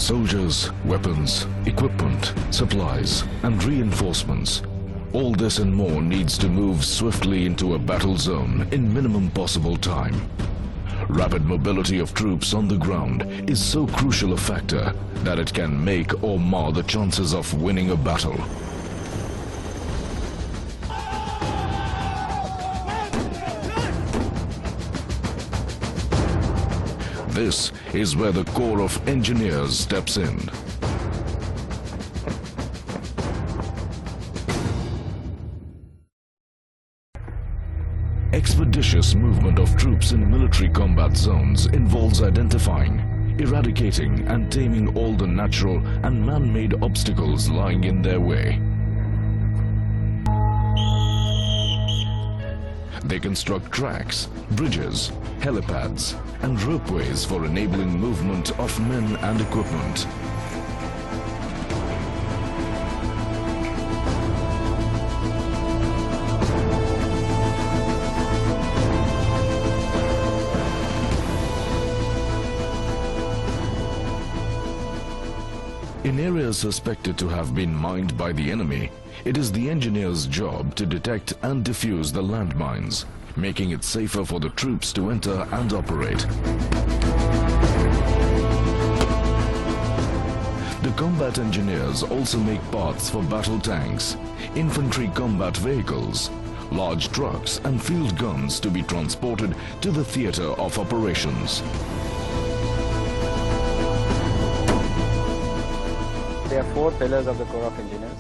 Soldiers, weapons, equipment, supplies, and reinforcements. All this and more needs to move swiftly into a battle zone in minimum possible time. Rapid mobility of troops on the ground is so crucial a factor that it can make or mar the chances of winning a battle. This is where the Corps of Engineers steps in. Expeditious movement of troops in military combat zones involves identifying, eradicating and taming all the natural and man-made obstacles lying in their way. They construct tracks, bridges, helipads and ropeways for enabling movement of men and equipment. In areas suspected to have been mined by the enemy, it is the engineer's job to detect and defuse the landmines, making it safer for the troops to enter and operate. The combat engineers also make paths for battle tanks, infantry combat vehicles, large trucks and field guns to be transported to the theatre of operations. There are four pillars of the Corps of Engineers.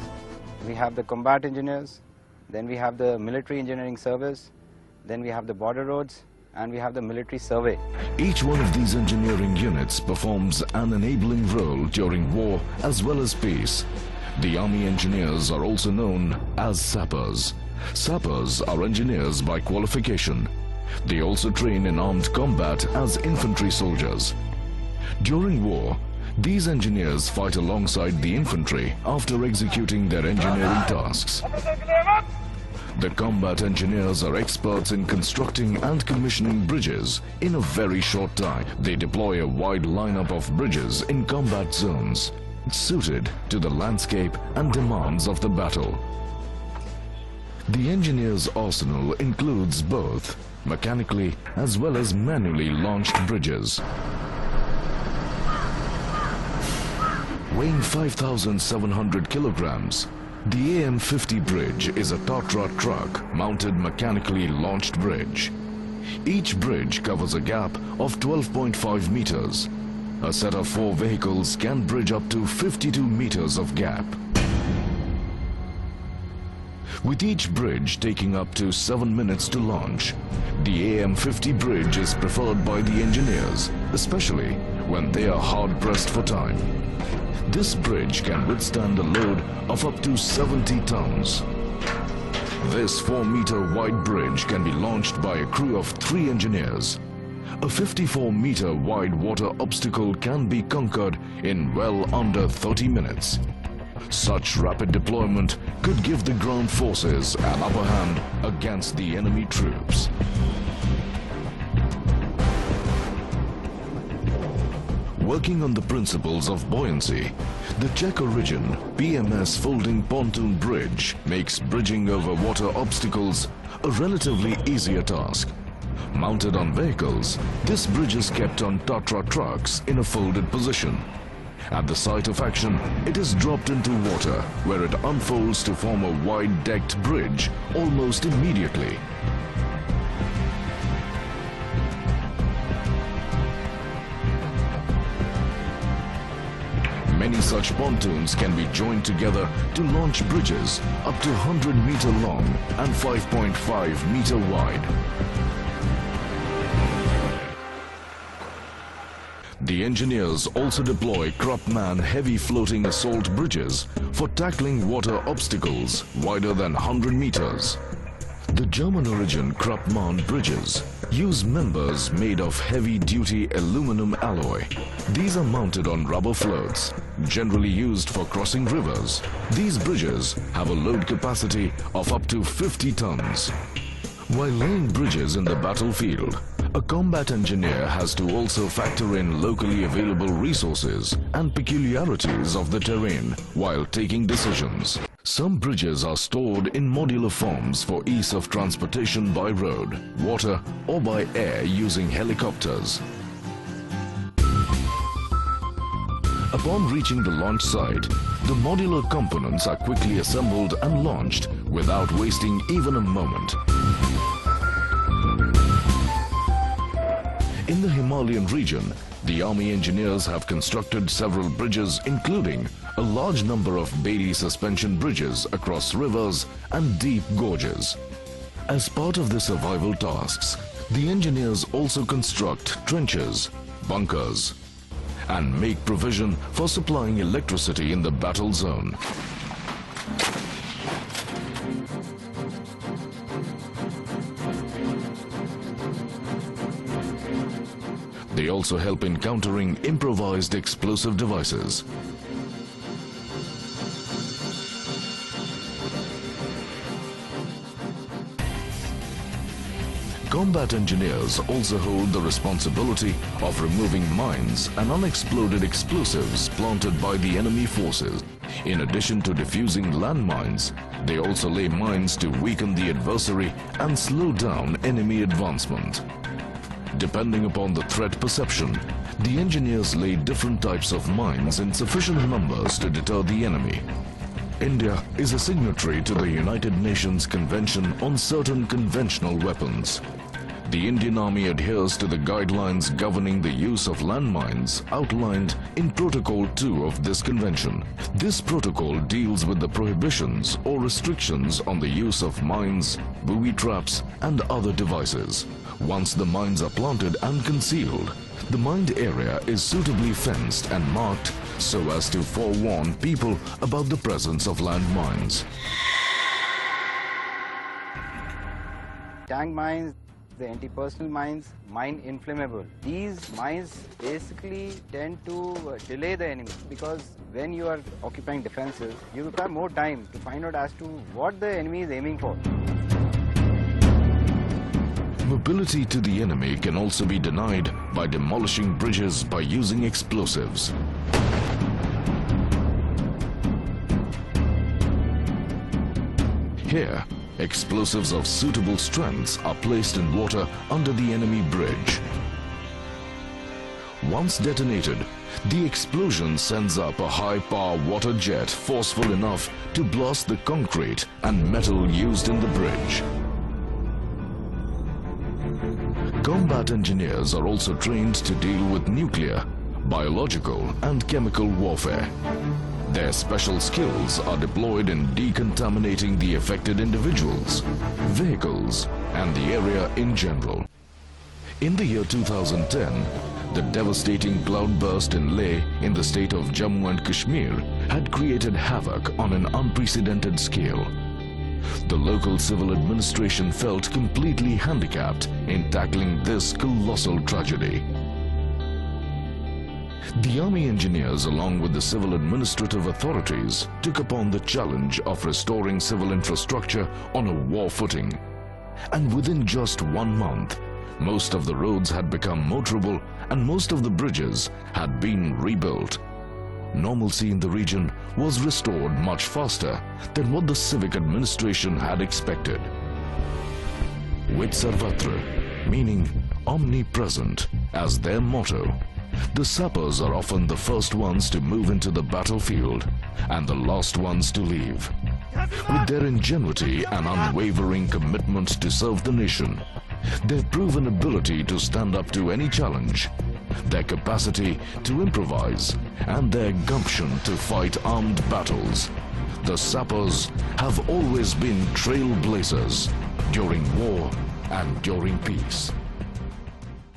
We have the combat engineers, then we have the military engineering service, then we have the border roads, and we have the military survey. Each one of these engineering units performs an enabling role during war as well as peace. The Army engineers are also known as sappers. Sappers are engineers by qualification. They also train in armed combat as infantry soldiers. During war, these engineers fight alongside the infantry after executing their engineering tasks. The combat engineers are experts in constructing and commissioning bridges in a very short time. They deploy a wide lineup of bridges in combat zones, suited to the landscape and demands of the battle. The engineer's arsenal includes both mechanically as well as manually launched bridges. Weighing 5,700 kilograms, the AM-50 bridge is a Tatra truck mounted mechanically launched bridge. Each bridge covers a gap of 12.5 meters. A set of 4 vehicles can bridge up to 52 meters of gap. With each bridge taking up to 7 minutes to launch, the AM-50 bridge is preferred by the engineers, especially when they are hard-pressed for time. This bridge can withstand a load of up to 70 tons. This 4-meter wide bridge can be launched by a crew of 3 engineers. A 54-meter wide water obstacle can be conquered in well under 30 minutes. Such rapid deployment could give the ground forces an upper hand against the enemy troops. Working on the principles of buoyancy, the Czech origin PMS folding pontoon bridge makes bridging over water obstacles a relatively easier task. Mounted on vehicles, this bridge is kept on Tatra trucks in a folded position. At the site of action, it is dropped into water, where it unfolds to form a wide-decked bridge almost immediately. Many such pontoons can be joined together to launch bridges up to 100 meter long and 5.5 meter wide. The engineers also deploy Kruppmann heavy floating assault bridges for tackling water obstacles wider than 100 meters. The German origin Kruppmann bridges use members made of heavy-duty aluminum alloy. These are mounted on rubber floats, generally used for crossing rivers. These bridges have a load capacity of up to 50 tons. While laying bridges in the battlefield, A combat engineer has to also factor in locally available resources and peculiarities of the terrain while taking decisions. Some bridges are stored in modular forms for ease of transportation by road, water or by air using helicopters. Upon reaching the launch site, the modular components are quickly assembled and launched without wasting even a moment. In the Himalayan region, the Army engineers have constructed several bridges, including a large number of Bailey suspension bridges across rivers and deep gorges. As part of the survival tasks, the engineers also construct trenches, bunkers, and make provision for supplying electricity in the battle zone. They also help in countering improvised explosive devices. Combat engineers also hold the responsibility of removing mines and unexploded explosives planted by the enemy forces. In addition to defusing landmines, they also lay mines to weaken the adversary and slow down enemy advancement. Depending upon the threat perception, the engineers lay different types of mines in sufficient numbers to deter the enemy. India is a signatory to the United Nations Convention on Certain Conventional Weapons. The Indian Army adheres to the guidelines governing the use of landmines outlined in Protocol 2 of this convention. This protocol deals with the prohibitions or restrictions on the use of mines, booby traps and other devices. Once the mines are planted and concealed, the mined area is suitably fenced and marked so as to forewarn people about the presence of landmines. Tank mines, the anti-personnel mines, mine inflammable. These mines basically tend to delay the enemy, because when you are occupying defenses, you require more time to find out as to what the enemy is aiming for. Mobility to the enemy can also be denied by demolishing bridges by using explosives. Here, explosives of suitable strengths are placed in water under the enemy bridge. Once detonated, the explosion sends up a high-power water jet forceful enough to blast the concrete and metal used in the bridge. Combat engineers are also trained to deal with nuclear, biological and chemical warfare. Their special skills are deployed in decontaminating the affected individuals, vehicles and the area in general. In the year 2010, the devastating cloudburst in Leh in the state of Jammu and Kashmir had created havoc on an unprecedented scale. The local civil administration felt completely handicapped in tackling this colossal tragedy. The Army engineers, along with the civil administrative authorities, took upon the challenge of restoring civil infrastructure on a war footing. And within just 1 month, most of the roads had become motorable and most of the bridges had been rebuilt. Normalcy in the region was restored much faster than what the civic administration had expected. With Sarvatra, meaning omnipresent, as their motto, the sappers are often the first ones to move into the battlefield and the last ones to leave. With their ingenuity and unwavering commitment to serve the nation, their proven ability to stand up to any challenge, their capacity to improvise, and their gumption to fight armed battles, the sappers have always been trailblazers during war and during peace.